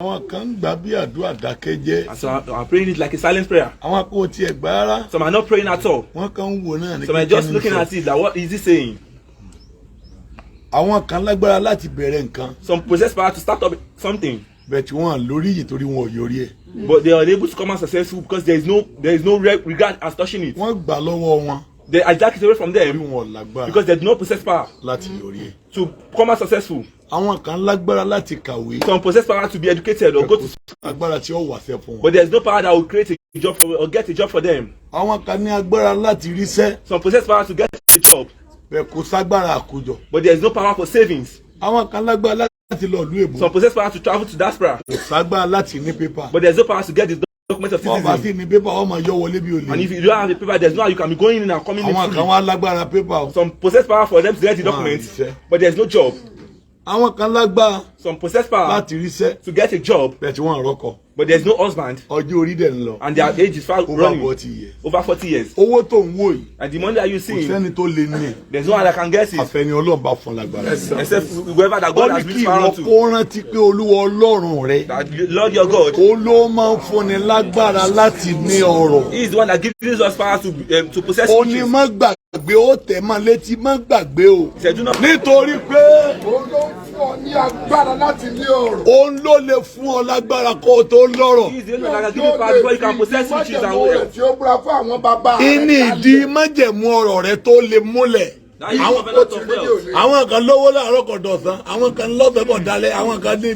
Àwọn kan gbà bí àdúrà dákẹ́jẹ́. So I'm praying it like a silent prayer. Àwọn kò tiẹ̀ gbà rárá. Some are not praying at all. Wọ́n kàn ń wò náà ní. Some are just looking at it like, what is he saying? Àwọn kan lágbára láti bẹ̀rẹ̀ nǹkan. Some possess power to start up something. Bẹ́ẹ̀ tí wọ́n lórí yìí torí wọn ò yọrí ẹ̀. But they are able to come out successful because there is no regard as touching it. Wọ́n gbà lọ́wọ́ wọn. They hijack it away from them because they do not possess power láti yọrí ẹ̀. to come out successful. Àwọn kan lágbára láti kàwé. Some possess power to be educated or go to school. Agbára tí ó wà fẹ́ fún wọn. But there is no power that will create a job for or get a job for them. Àwọn kan ní agbára láti ríṣẹ́. Some possess power to get a job. Bẹ́ẹ̀ kò ságbára àkójọ. But there is no power for savings. Àwọn kan lágbára láti lọ ìlú èbó. Some possess power to travel to diaspora. Kò ságbára láti ní pépà. But there is no power to get the document of citizenship. Wọ́n bá sì ní pépà wọ́n máa yọ wọlé bí olè. And if you don't have the paper, there is no how you can be going in and coming in. Àwọn kan wá lágbára pépà o. Some possess power for them to get the documents, but there is no job. Àwọn kan lágbára. Some possess power láti ríṣẹ́. to get a job, bẹ́ẹ̀ tí wọ́n rọ́kọ. but there is no husband. Ọjọ́ orí dẹ̀ ń lọ. And their age is far running. Over 40 years. Owó tó ń wò yìí. And the money that you see, kò sẹ́ni tó lè ní. there is no one that can get it. Àfẹ́ni Ọlọ́run bá fún lágbára. Except whoever that God has reached power to. Ó ní kí ìwọ kó rántí pé Olúwa Ọlọ́run rẹ. That Lord your God. Ó ló máa ń fúnni lágbára láti ní ọrọ̀. He is the one that gives us power to possess riches. Ó ní má gbàgbé ó tẹ̀ máa létí má gbàgbé o. Nítorí pé ó ló ń fún ọ ní agbára láti ní ọrọ̀. Òun ló lè fún ọ lágbára kó o tó lọ́rọ̀. He is the one that can give you power before you can possess riches and wealth. Ìní ìdí májẹ̀mú ọrọ̀ rẹ tó lè múlẹ̀. Àwọn kan lówó láàárọ̀ kò dọ̀sán, àwọn kan lọ́fẹ̀ẹ́ bọ̀ dalẹ̀, àwọn kan ní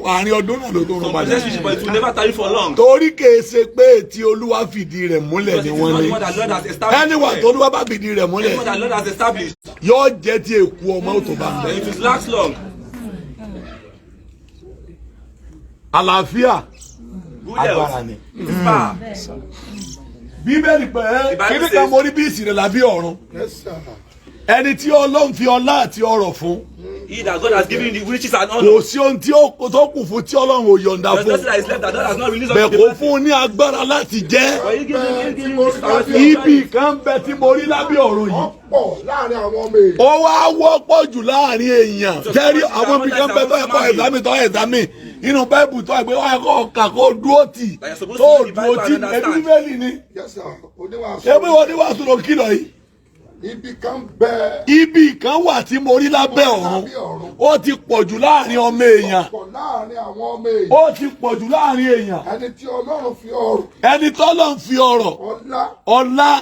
àárín ọdún náà ló tó rún padà. Torí kìí ṣe pé tí Olúwa fìdí rẹ̀ múlẹ̀ ni wọ́n ní. Ẹniwà tó Olúwa bá fìdí rẹ̀ múlẹ̀ yóò jẹ́ tí èkú ọmọ tó bá ń bẹ. Àlàáfíà agbára ni. Bíbélì pé kíni kan mo rí bí ìsìn rẹ̀ lábí ọ̀run. Ẹni tí Ọlọ́run fi ọlá àti ọrọ̀ fún. He that God has given the riches and honor. Kò sí ohun tí ó tó kù fún tí Ọlọ́run ò yọ̀ǹda fún. Bẹ́ẹ̀ kò fún ní agbára láti jẹ́. Ibi kan bẹ tí mo rí lábẹ́ ọ̀run yìí. Ó wá wọ́pọ̀ jù láàrin èèyàn. Jẹ́rí àwọn ibi kan bẹ tó ẹ̀kọ́ ẹ̀dámì inú Báíbù tó ẹgbẹ́ wáyé kọ́ ọ̀kà kó dúró tì. Tó dúró tì ẹbí Bíbélì ni. Ẹbí wọn ní wàásù ló kìlọ̀ yìí. Ibi kan wà tí mo rí lábẹ́ ọ̀run. Ó ti pọ̀jù láàrin ọmọ èèyàn. Ó ti pọ̀jù láàrin èèyàn. Ẹni tí Ọlọ́run fi ọrọ̀. Ẹni tí Ọlọ́run fi ọrọ̀. Ọlá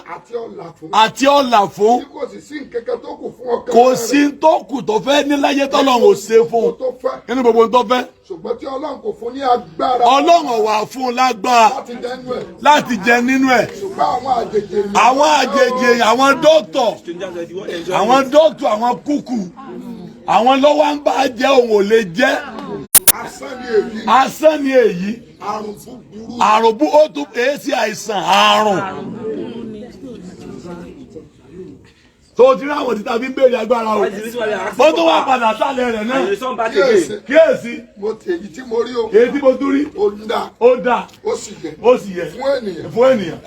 àti ọlà fún. Kò sí tó kù tó fẹ́ ní láyé tọ́lọ́run ò ṣe fún. Nínú gbogbo tó fẹ́. Ṣùgbọ́n tí Ọlọ́run kò fún ní agbára. Ọlọ́run wà fún lágbára láti jẹ nínú ẹ̀. Àwọn àjèjì àwọn dókítọ̀ àwọn kúkú àwọn lọ́wọ́ ń bá jẹ́ òun ò lè jẹ́. Asán ni èyí. Àrùn bú ó tún èsì àìsàn àrùn. Tó ti rí àwọn títà fi ń béèrè agbára o. Ó tún wá padà sálẹ̀ rẹ̀ náà. Kíyèsí. Èyí tí mo rí o. Èyí tí mo tún rí. Ó dà. Ó sì yẹ. Fún ènìyàn.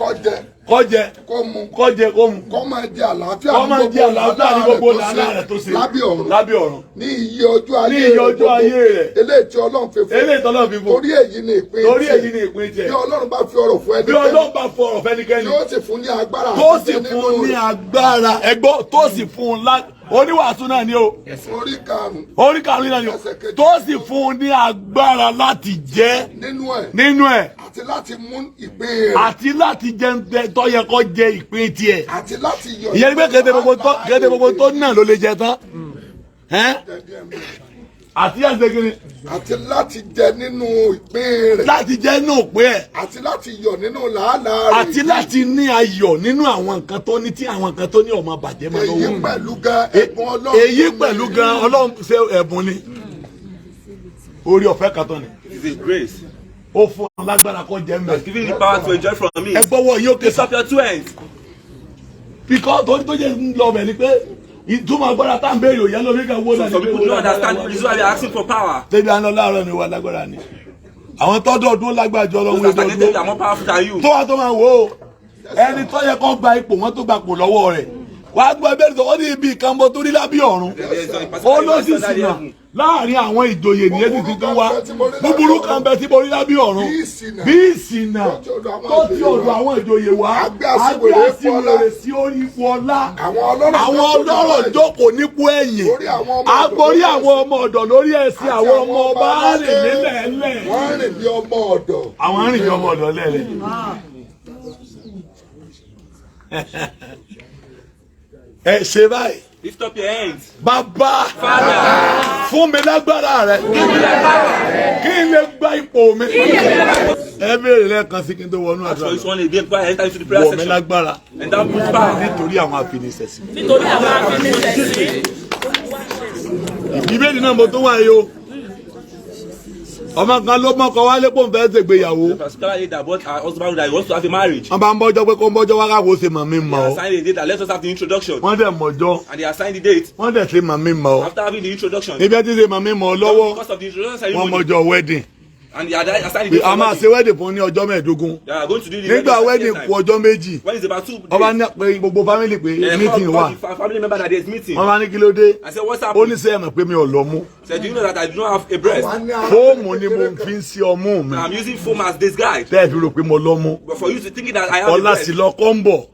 Kọ́jẹ. Kó mu. Kó máa jẹ àlàáfíà ní gbogbo làálàá rẹ̀ tó ṣe. Lábẹ́ ọ̀run. Ní iye ọjọ́ ayé rẹ̀. Eléyìí tí Ọlọ́run fi fún. Torí èyí ni ìpín tiẹ̀. Bí Ọlọ́run bá fi ọrọ̀ fún ẹnikẹ́ni. Yóò sì fún ní agbára. Tó sì fún ní agbára. Ẹgbọ́ tó sì fún oníwàásù náà ni o. Orí karùn-ún náà ni o. Tó sì fún ní agbára láti jẹ nínú ẹ̀. Àti láti mú ìpín rẹ̀. Àti láti jẹ tó yẹ kó jẹ ìpín tiẹ̀. Àti láti yọ. Ìyẹn ni pé kéde gbogbo tó náà ló lè jẹ tán. Àti àgbègbè. Àti láti jẹ nínú ìpín rẹ̀. Láti jẹ nínú ìpín ẹ̀. Àti láti yọ̀ nínú làálàá rẹ̀. Àti láti ní ayọ̀ nínú àwọn nǹkan tó ní tí àwọn nǹkan tó ní ọmọ bàjẹ́ máa lọ́wọ́. Èyí pẹ̀lú gan ẹ̀bùn Ọlọ́run. Èyí pẹ̀lú gan Ọlọ́run ṣe ẹ̀bùn ni. Orí ọ̀fẹ́ kan tán ni. It is a grace. Ó fún ọ lágbára kó jẹ mẹ́. Giving the power to enjoy from me. Ẹ gbọ́wọ́ yóò ké Lift up your two hands. Because tó jẹ́ ń lọ bẹ̀ ni pé ìtumọ̀ agbára tá à ń béèrè òyà lórí kan wó náà. Some people don't understand this is why we are asking for power. Tẹ́bí àná láàárọ̀ ni wà lágbára ni. Àwọn tọ́dọ̀ ọdún lágbára jọ lọ́wọ́ ìjọ ọdún. Tó wá tó máa wò ó. Ẹni tó yẹ kó gba ipò wọn tó gba ipò lọ́wọ́ rẹ̀. Wàá gbọ́ ẹgbẹ́ ìtọ́wọ́ ní ibi ìkan bọ́ tó rí lábí ọ̀run. Ó ló sì sìnà láàrin àwọn ìjòyè nìyẹn ti tó wá búburú kan bẹ tí mo rí lábí ọ̀run bí ìsìnà tó ti ọ̀dọ̀ àwọn ìjòyè wá àgbẹ̀ àsìwèrè sí orí ipò ọlá àwọn ọlọ́rọ̀ jókòó nípò ẹ̀yìn agbórí àwọn ọmọ ọ̀dọ̀ lórí ẹ̀sìn àwọn ọmọ ọba rìn nílẹ̀ ẹ̀lẹ̀ wọ́n rìn bí ọmọ ọ̀dọ̀ àwọn rìn bí ọmọ ọ̀dọ̀ lẹ́lẹ̀. Ẹ ṣe báyìí. Lift up your hands. Bàbá. Father. Fún mi lágbára rẹ. Kí n lè gba ipò mi. Ẹ béèrè lẹ́ẹ̀kan sí kí n tó wọnú àdúrà. That's one again. Enter into the prayer section. Wọ̀ mí lágbára. And that puts power. Nítorí àwọn àfinisẹ̀sìn. Nítorí àwọn àfinisẹ̀sìn. Ìbéèrè náà mo tó wá yìí o. Ọmọ kan ló mọ́kọ wálé pò ń fẹ́ ṣègbéyàwó. Particularly that bought her husband that he wants to have a marriage. Wọ́n bá ń bọ́jọ́ pé kó ń bọ́jọ́ wá káwọ́ ṣe màmí mọ́. They assigned a date that let us have the introduction. Wọ́n dẹ̀ mọ̀jọ́. And they assigned the date. Wọ́n dẹ̀ ṣe màmí mọ́. After having the introduction. Ibi ẹ ti ṣe màmí mọ́ lọ́wọ́. Because of the introduction ceremony. Wọ́n mọ̀jọ́ wedding. And they assigned the date. A máa ṣe wedding fún ní ọjọ́ mẹ́ẹ̀ẹ́dógún. They are going to do the Nígbà wedding kù ọjọ́ méjì. When it's about 2 days. Wọ́n bá ní pé gbogbo family pé meeting wà. Family member that there is meeting. Wọ́n bá ní kí ló dé. I said, what's Ó happening? ní sẹ́yìn mọ̀ pé mi ò lọ mú. Said, do you know that I do not have a breast? Fóòmù ni mo fi ń ṣe ọmú mi. I'm using foam as this guy. Tẹ́ẹ̀ fi rò pé mo lọ mú. But for you to think that I have a Ọlá breast. sì lọ kọ́ńbọ̀.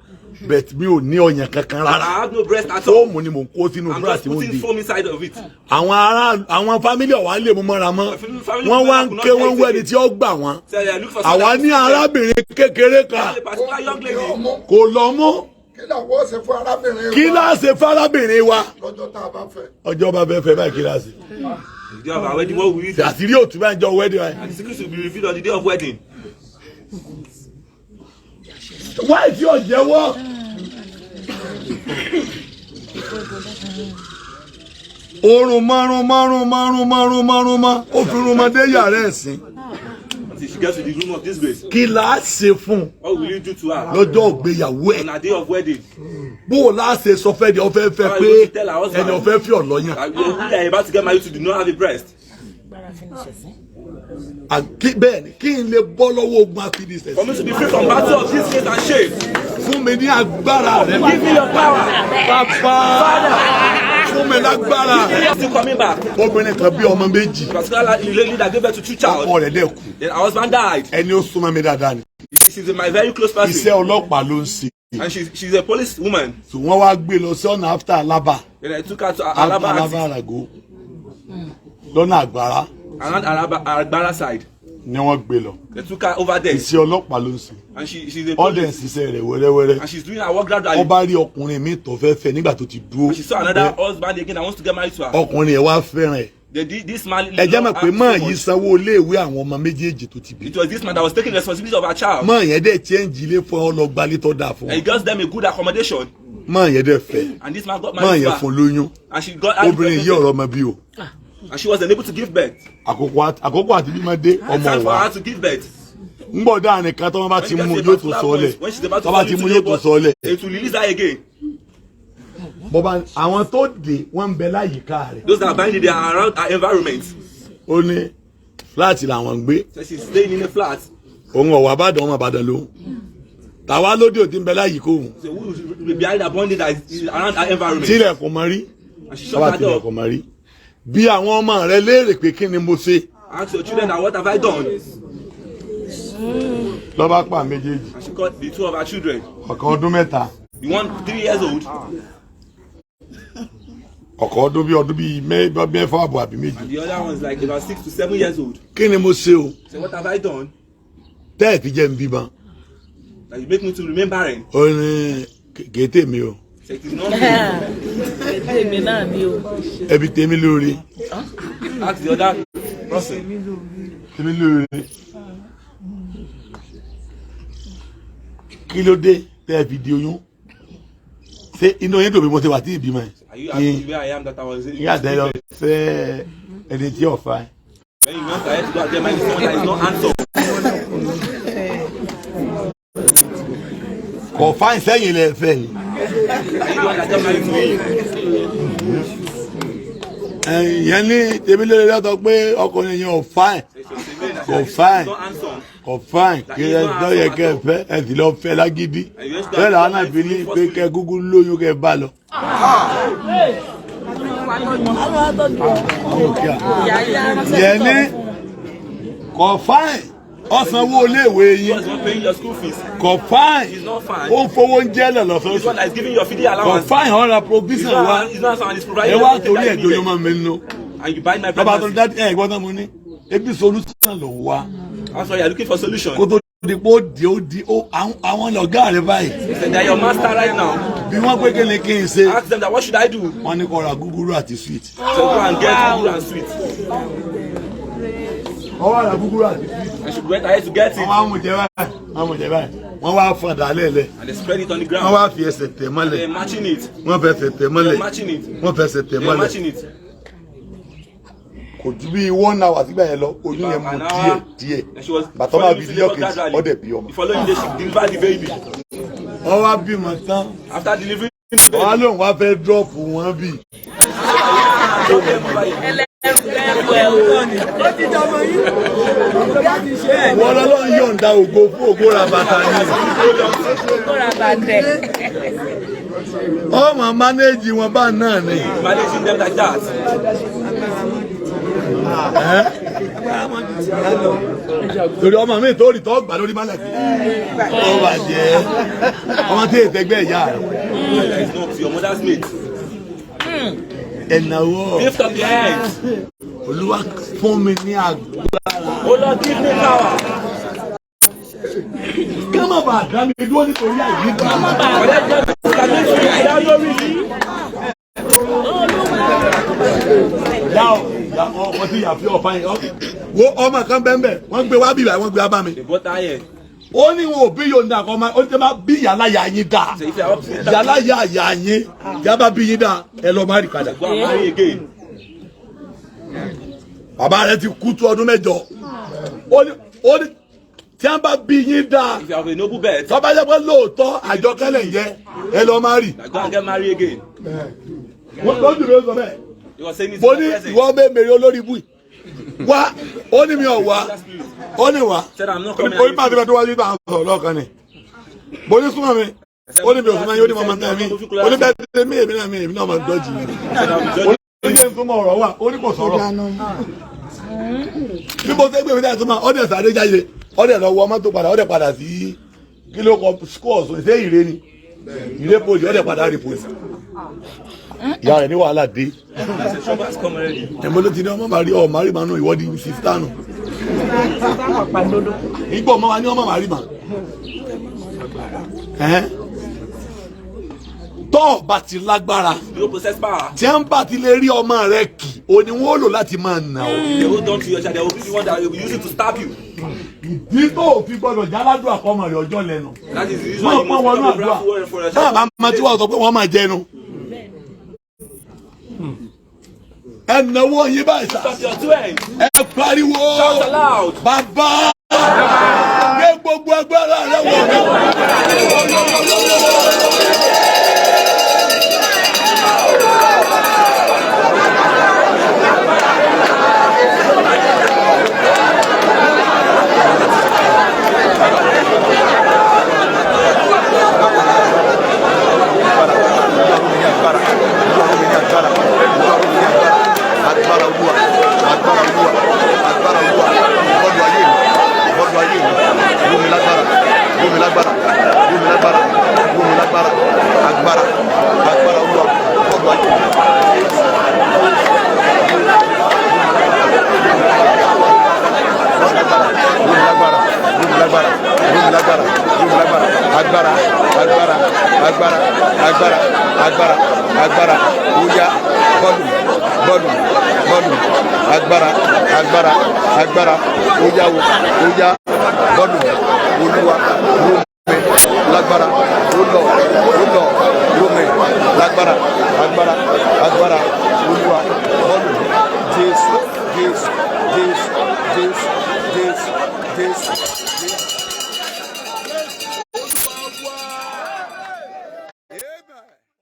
Bet mi ò ní ọyàn kankan I rárá. have no breast at all. Fóòmù ni mo kó sínú I'm búrá just tí mo putting di. foam inside of it. Àwọn family ọ̀wá lè mú mọ́ra mọ́. Wọ́n wá ń ké wọ́n wẹ́ ni tí ó gbà wọ́n. So I look for Àwa ní arábìnrin kékeré kan a particular young lady. kò lọ mú. kí làwọn ṣe fún arábìnrin wa Kí láá ṣe fárábìnrin wa? lọ́jọ́ tá a bá fẹ́. Ọjọ́ bá fẹ́ fẹ́ báyìí kí láá ṣe. The day of our wedding, what will we do? Àṣírí òtún bá ń jọ wedding wa. And the secrets will be revealed on the day of wedding. Wáyé tí ò jẹ́wọ́. Orun márùn-ún ó fi rumọdé yàrá ẹ̀sìn. Until she gets to the room of this grace. Kí láá ṣe fún What will you do to her? lọ́jọ́ ìgbéyàwó ẹ̀? On her day of wedding. Bó o láá ṣe sọ fẹ́ di ọfẹ́ fẹ́ pé ẹni ọfẹ́ fi ọ̀lọ́yàn. We are about to get married to do not have a breast. Bẹ́ẹ̀ ni kí n lè bọ́ lọ́wọ́ ogun àfinisẹ̀sìn. For me to be free from battle of disgrace and shame. Fún mi ní agbára rẹ. Give me your power. Bàbá fún mi lágbára. You're still coming back. Obìnrin kan bí ọmọ méjì. Particularly lady that gave birth to 2 child. Ọkọ rẹ̀ dẹ̀ kú. Then her husband died. Ẹni ó súnmọ́ mi dáadáa ni. She's my very close person. Iṣẹ́ ọlọ́pàá ló ń ṣe. And she's a police woman. So wọ́n wá gbé lọ sí ọ̀nà after Alaba. Then I took her to Alaba Alaba Arago. Lọ́nà Àgbàrá around Agbara side. ni wọ́n gbé lọ. They took her over there. Iṣẹ́ ọlọ́pàá ló ń ṣe. And she's a Ọ̀dẹ̀ ń police. ṣiṣẹ́ rẹ̀ wẹ́rẹ́wẹ́rẹ́. And she's doing her work gradually. Wọ́n bá rí ọkùnrin mi tó fẹ́ fẹ́ nígbà tó ti dúró. And she saw another husband again that wants to get married to her. Ọkùnrin ẹ̀ wá fẹ́ràn ẹ̀. This man. Ẹ jẹ́ mọ̀ pé loved her máa so yí much. sanwó iléèwé àwọn ọmọ méjèèjì tó ti bí. It was this man that was taking responsibility of her child. Máa yẹn dẹ̀ change ilé fún ọ lọ gbalé tó dáa fún And he ọ. got them a good accommodation. Máa yẹn dẹ̀ fẹ́. And this man got Máa married to yẹn her. fún lóyún. And she got Obìnrin yìí ọ̀rọ̀ ọmọ bí o. And she was unable to give birth. Àkókò àti bímọ dé It's ọmọ time for wa. her to give birth. Ń bọ̀ dáa nìkan tó wọ́n bá ti mú yóò tó sọ́ọ́lẹ̀. When she's about to Tó bá ti mú yóò tó sọ́ọ́lẹ̀. it will release her again. Bọ́ba àwọn tó dé wọ́n ń bẹ láyìíká rẹ̀. Those that are binding, they are around her environment. Ó ní fúláàtì làwọn ń gbé. So she's staying in a flat. Òun ọ̀wà Ìbàdàn ọmọ Ìbàdàn ló. Tàwa lóde òtí ń bẹ láyìíká òun. So who is behind her bonding that is around her environment? Tílẹ̀ kò mọ rí. And she Tọ́ba shut her tílẹ̀ kò door. mọ rí. Bí àwọn ọmọ rẹ̀ léèrè pé kí ni mo ṣe. Ask your children that what have I done? Lọ́ba pa méjèèjì. And she called the 2 of her children. Ọ̀kan ọdún mẹ́ta. The one 3 years old Ọ̀kan ọdún bíi mẹ́fà àbọ̀ àbí méjì. and the other one is like about 6 to 7 years old. Kí ni mo ṣe o? So what have I done Tẹ́ẹ̀ fi jẹ́ ń bímọ. that you make me to remain barren? Ó ní kété mi o. So it is not me. Èmi náà ni o. Ẹbí tèmi lórí. Ask the other person. Tèmi lórí. Kí ló dé tẹ́ẹ̀ fi di oyún? Ṣé inú yín dùn bí mo ṣe wà tí ìbímọ ẹ̀? Are you asking where I am that I was? Ní àtẹ̀yọ fẹ́ ẹni tí ọ̀fà ẹ̀. When you went ahead to go and get married to someone that is not handsome. Kò fáìn sẹ́yìn lẹ fẹ́ ni. Are you the one that got married to me? Ìyẹn ní tèmi lórí lọ́tọ̀ pé ọkùnrin yẹn ò fáìn. Kò fáìn. Not handsome. Kò fáìn. Kí ẹ lọ́yẹ̀ kẹ́ ẹ fẹ́ ẹ sì lọ fẹ́ lágídí. Bẹ́ẹ̀ làwọn náà fi ní pé kẹ́ gúgú lóyún kẹ́ bá lọ. Yẹni kò fine. Ọ̀sánwó iléèwé yín. Kò fine. Ó ń fowó oúnjẹ lẹ̀ lọ́sọ̀ọ̀sẹ̀. Kò fine ọ̀rọ̀ provision wa. Ẹ wá torí ẹ̀jọ̀ yóò máa mẹ́nu. Bàbá tó dá ẹ̀ gbọ́dọ̀ mo ní. Ebi solution ló wá. That's why you are looking for solution. Kó tó di pé àwọn lọ̀gá rẹ̀ báyìí. They are your master right now. Bí wọ́n pé kí ni kí n ṣe. Ask them that what should I do? Wọ́n ní kó ra gúgúrú àti sweet. So go and get gúgúrú and sweet. Wọ́n ra gúgúrú àti sweet. I should wait ahead to get it. Wọ́n wá mú jẹ báyìí. Wọ́n wá fọn dálẹ̀ lẹ̀. And they spread it on the ground. Wọ́n wá fi ẹsẹ̀ tẹ̀ mọ́lẹ̀. They're matching it. Wọ́n fẹsẹ̀ tẹ̀ mọ́lẹ̀. They're matching it. Wọ́n fẹsẹ̀ tẹ̀ They're mọ́lẹ̀. matching it. Kò ju bí 1 hour sígbà yẹn lọ oyún yẹn mú díẹ̀ bàtọ́ máa bí díẹ̀ kejì ọ̀dẹ̀ bí ọmọ. The following day she delivered the baby. Wọ́n wá bímọ tán. After delivering the baby. Wọ́n á lóun wá fẹ́ dọ́ọ̀pù wọn bí. Wọ́n lọ́lọ́ yọ̀ǹda ògo fún ògo ra bàtà ni. Ọmọ mánéèjì wọn bá náà ni. Managing them like that. Torí ọmọ mi tó rí tó gbà lórí málẹ̀ kí. Ó bàjẹ́. Ọmọ tí ètò ẹgbẹ́ ìyá rẹ̀. It's not your mother's mate. Ẹ̀nàwó. Lift up your hands. Olúwa fún mi ní agbára. Oh Lord, give me power. Kí ló má bàa dá mi dúró nítorí àyíká? Ọmọ tí yà fi ọ̀pá yẹn. Wo ọmọ kan bẹ́ẹ̀ wọ́n gbé wá bíbá wọ́n gbé wá bá mi. Ó ní wọn ò bí yòóndà kan máa ó ti máa bí yàrá yà yín dà. Yàrá yà yín yàrá bí yín dà ẹ lọ má rí padà. Bàbá rẹ ti kú tó ọdún mẹ́jọ. Ó ní tí wọ́n bá bí yín dà. Tọ́ba jẹ́ pé lóòótọ́ àjọkẹ́lẹ̀ yẹ ẹ lọ má rí. Wọ́n lọ́dún ló sọ bẹ́ẹ̀. Mo ní ìwọ mẹ́mẹ́rẹ́ olórí ibú yìí. Wá ó ní mi ò wá ó ní wá orí pàdé bá tó wájú bá sọ̀rọ̀ lọ́ọ̀kan ni. Mo ní súnmọ́ mi ó ní mi ò súnmọ́ yín ó ní mọ̀mọ́ náà mi ó ní bẹ́ẹ̀ tẹ́lẹ̀ mí èmi náà máa dọ́jì mi. Ó ní kí n súnmọ́ ọ̀rọ̀ wà ó ní kò sọ̀rọ̀. Bí mo ṣe gbé mi dáa súnmọ́ ọ̀dẹ̀ sáré jáde ọ̀dẹ̀ lọ wọ mọ́tò padà ọ̀dẹ̀ padà sí kíló kan scores ṣé ìrè ni ìrè poli ọ̀dẹ̀ padà rí poli. Ìyá rẹ̀ ní wàhálà dé. Ẹ̀mọ́ ló ti ní ọmọ màrí ọ̀ màrí màánú ìwọ́dí sísítánù. Ìgbọ́ ọmọ wa ní ọmọ màrí mà. Tọ́ bá ti lágbára. Tí ẹ̀ ń bá ti lè rí ọmọ rẹ̀ kì òní wọ́n lò láti máa nà ọ́. Ìdí tó fi gbọdọ̀ jáládùn àkọ́mọ rẹ̀ ọjọ́ lẹ́nu. Wọ́n pọ́n wọnú àdúrà. Sábà máa tí wọ́n sọ pé wọ́n máa jẹnu. Ẹnáwó yín báyìí sá. Ẹ pariwo. Bàbá. Gbé gbogbo agbára rẹ wọ̀ mí. Agbára oya bọ́ọ̀lù Olúwa rómẹ lágbára olọ rómẹ lágbára Olúwa bọ́ọ̀lù Jésù.